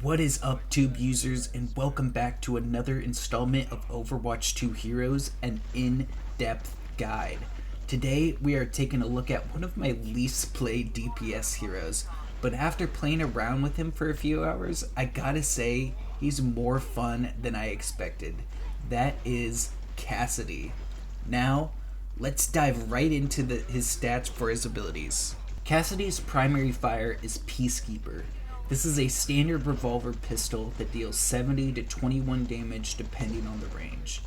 What is up, Tube users, and welcome back to another installment of Overwatch 2 Heroes, an in-depth guide. Today, we are taking a look at one of my least played DPS heroes, but after playing around with him for a few hours, I gotta say, he's more fun than I expected. That is Cassidy. Now, let's dive right into his stats for his abilities. Cassidy's primary fire is Peacekeeper. This is a standard revolver pistol that deals 70 to 21 damage depending on the range.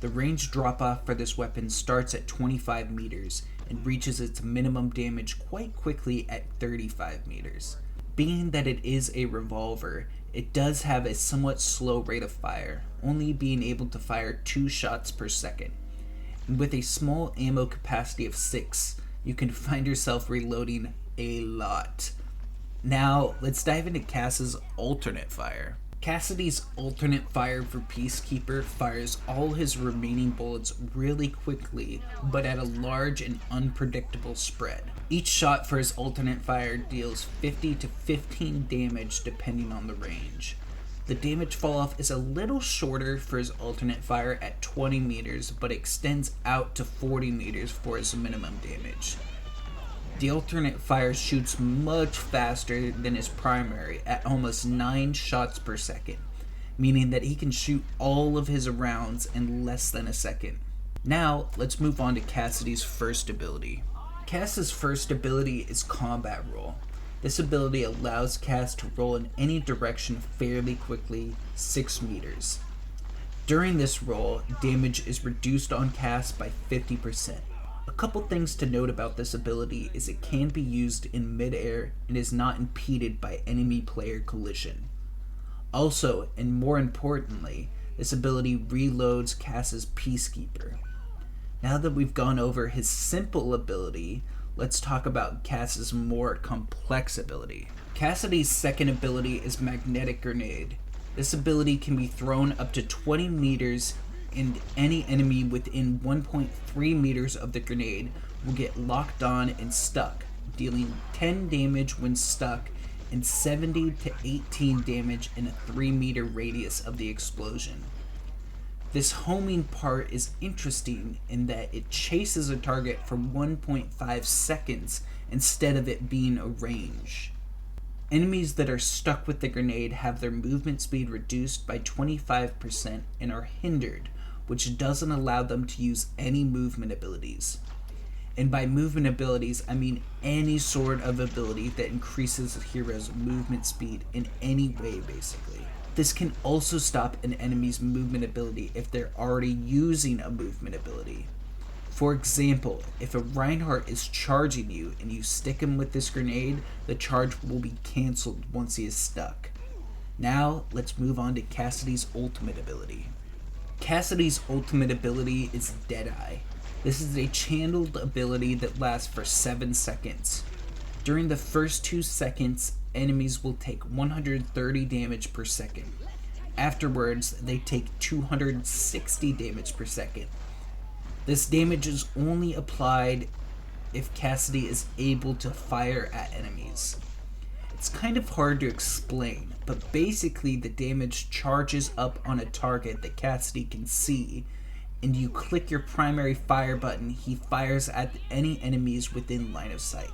The range drop-off for this weapon starts at 25 meters and reaches its minimum damage quite quickly at 35 meters. Being that it is a revolver, it does have a somewhat slow rate of fire, only being able to fire 2 shots per second. And with a small ammo capacity of 6, you can find yourself reloading a lot. Now, let's dive into Cass's alternate fire. Cassidy's alternate fire for Peacekeeper fires all his remaining bullets really quickly, but at a large and unpredictable spread. Each shot for his alternate fire deals 50 to 15 damage depending on the range. The damage falloff is a little shorter for his alternate fire at 20 meters, but extends out to 40 meters for his minimum damage. The alternate fire shoots much faster than his primary at almost 9 shots per second, meaning that he can shoot all of his rounds in less than a second. Now, let's move on to Cassidy's first ability. Cass's first ability is Combat Roll. This ability allows Cass to roll in any direction fairly quickly, 6 meters. During this roll, damage is reduced on Cass by 50%. A couple things to note about this ability is it can be used in mid-air and is not impeded by enemy player collision. Also, and more importantly, this ability reloads Cass's Peacekeeper. Now that we've gone over his simple ability, let's talk about Cass's more complex ability. Cassidy's second ability is Magnetic Grenade. This ability can be thrown up to 20 meters and any enemy within 1.3 meters of the grenade will get locked on and stuck, dealing 10 damage when stuck and 70 to 18 damage in a 3 meter radius of the explosion. This homing part is interesting in that it chases a target for 1.5 seconds instead of it being a range. Enemies that are stuck with the grenade have their movement speed reduced by 25% and are hindered, which doesn't allow them to use any movement abilities. And by movement abilities, I mean any sort of ability that increases a hero's movement speed in any way, basically. This can also stop an enemy's movement ability if they're already using a movement ability. For example, if a Reinhardt is charging you and you stick him with this grenade, the charge will be cancelled once he is stuck. Now, let's move on to Cassidy's ultimate ability. Cassidy's ultimate ability is Deadeye. This is a channeled ability that lasts for 7 seconds. During the first 2 seconds, enemies will take 130 damage per second. Afterwards, they take 260 damage per second. This damage is only applied if Cassidy is able to fire at enemies. It's kind of hard to explain, but basically the damage charges up on a target that Cassidy can see, and you click your primary fire button, he fires at any enemies within line of sight.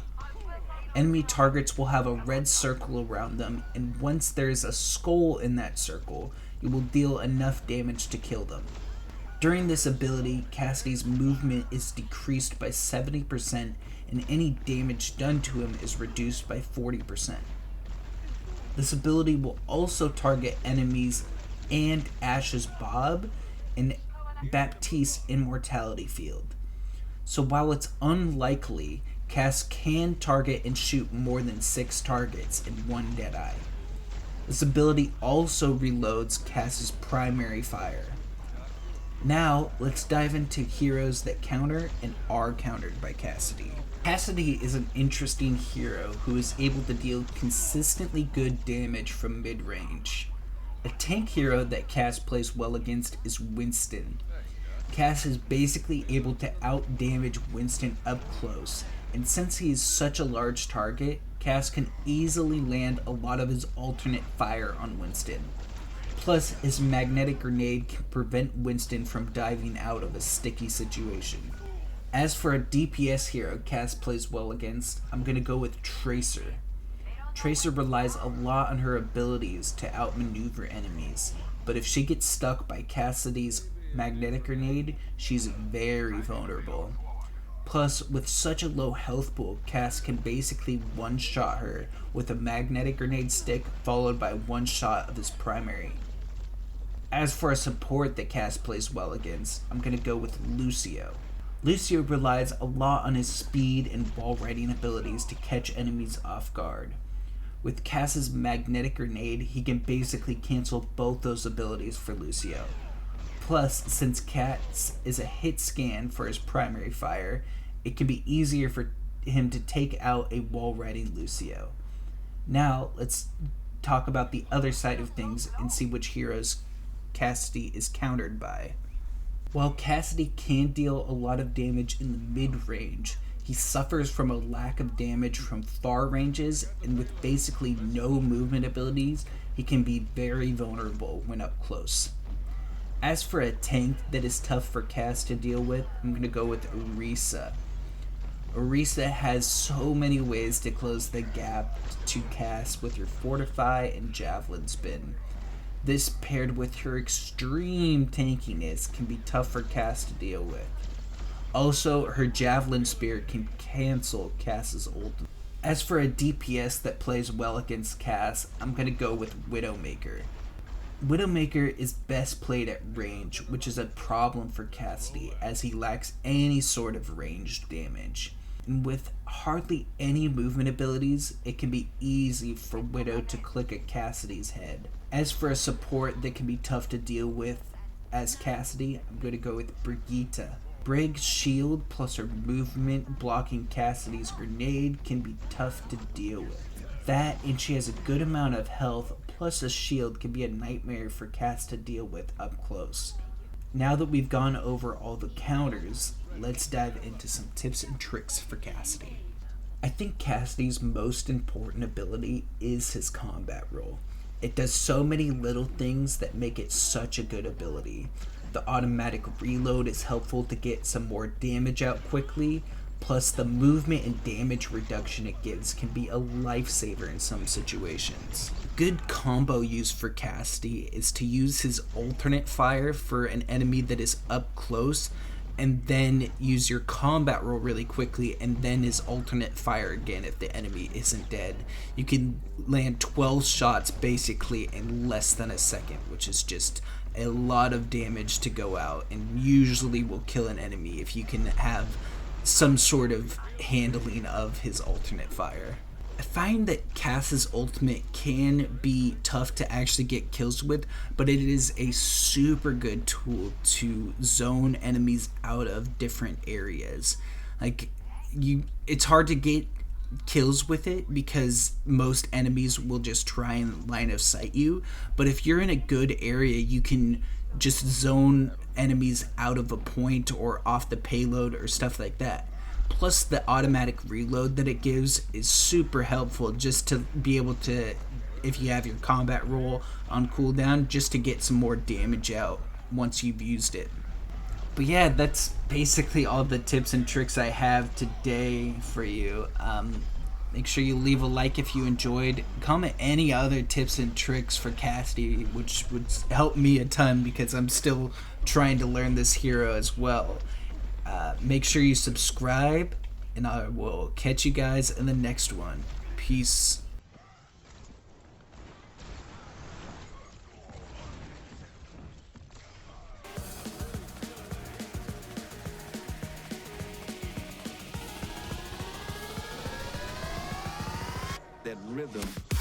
Enemy targets will have a red circle around them, and once there's a skull in that circle, you will deal enough damage to kill them. During this ability, Cassidy's movement is decreased by 70%, and any damage done to him is reduced by 40%. This ability will also target enemies and Ash's Bob and Baptiste's Immortality Field. So while it's unlikely, Cass can target and shoot more than 6 targets in one Deadeye. This ability also reloads Cass's primary fire. Now, let's dive into heroes that counter and are countered by Cassidy. Cassidy is an interesting hero who is able to deal consistently good damage from mid-range. A tank hero that Cass plays well against is Winston. Cass is basically able to out-damage Winston up close, And since he is such a large target, Cass can easily land a lot of his alternate fire on Winston. Plus, his magnetic grenade can prevent Winston from diving out of a sticky situation. As for a DPS hero Cass plays well against, I'm going to go with Tracer. Tracer relies a lot on her abilities to outmaneuver enemies, but if she gets stuck by Cassidy's magnetic grenade, she's very vulnerable. Plus, with such a low health pool, Cass can basically one-shot her with a magnetic grenade stick followed by one shot of his primary. As for a support that Cass plays well against, I'm going to go with Lucio. Lucio relies a lot on his speed and wall riding abilities to catch enemies off guard. With Cass's magnetic grenade, he can basically cancel both those abilities for Lucio. Plus, since Cass is a hit scan for his primary fire, it can be easier for him to take out a wall riding Lucio. Now, let's talk about the other side of things and see which heroes Cassidy is countered by. While Cassidy can deal a lot of damage in the mid-range, he suffers from a lack of damage from far ranges, and with basically no movement abilities, he can be very vulnerable when up close. As for a tank that is tough for Cass to deal with, I'm going to go with Orisa. Orisa has so many ways to close the gap to Cass with her Fortify and Javelin Spin. This paired with her extreme tankiness can be tough for Cass to deal with. Also, her Javelin Spear can cancel Cass's ult. As for a DPS that plays well against Cass, I'm going to go with Widowmaker. Widowmaker is best played at range, which is a problem for Cassidy as he lacks any sort of ranged damage. And with hardly any movement abilities, it can be easy for Widow to click at Cassidy's head. As for a support that can be tough to deal with as Cassidy, I'm going to go with Brigitte. Brig's shield plus her movement blocking Cassidy's grenade can be tough to deal with. That, and she has a good amount of health, plus a shield can be a nightmare for Cass to deal with up close. Now that we've gone over all the counters, let's dive into some tips and tricks for Cassidy. I think Cassidy's most important ability is his combat roll. It does so many little things that make it such a good ability. The automatic reload is helpful to get some more damage out quickly, plus the movement and damage reduction it gives can be a lifesaver in some situations. Good combo use for Cassidy is to use his alternate fire for an enemy that is up close, and then use your combat roll really quickly, and then his alternate fire again if the enemy isn't dead. You can land 12 shots basically in less than a second, which is just a lot of damage to go out, and usually will kill an enemy if you can have some sort of handling of his alternate fire. I find that Cass's ultimate can be tough to actually get kills with, but it is a super good tool to zone enemies out of different areas. It's hard to get kills with it because most enemies will just try and line of sight you, but if you're in a good area, you can just zone enemies out of a point or off the payload or stuff like that. Plus, the automatic reload that it gives is super helpful just to be able to, if you have your combat roll on cooldown, just to get some more damage out once you've used it. But yeah, that's basically all the tips and tricks I have today for you. Make sure you leave a like if you enjoyed. Comment any other tips and tricks for Cassidy, which would help me a ton because I'm still trying to learn this hero as well. Make sure you subscribe, and I will catch you guys in the next one. Peace. That rhythm.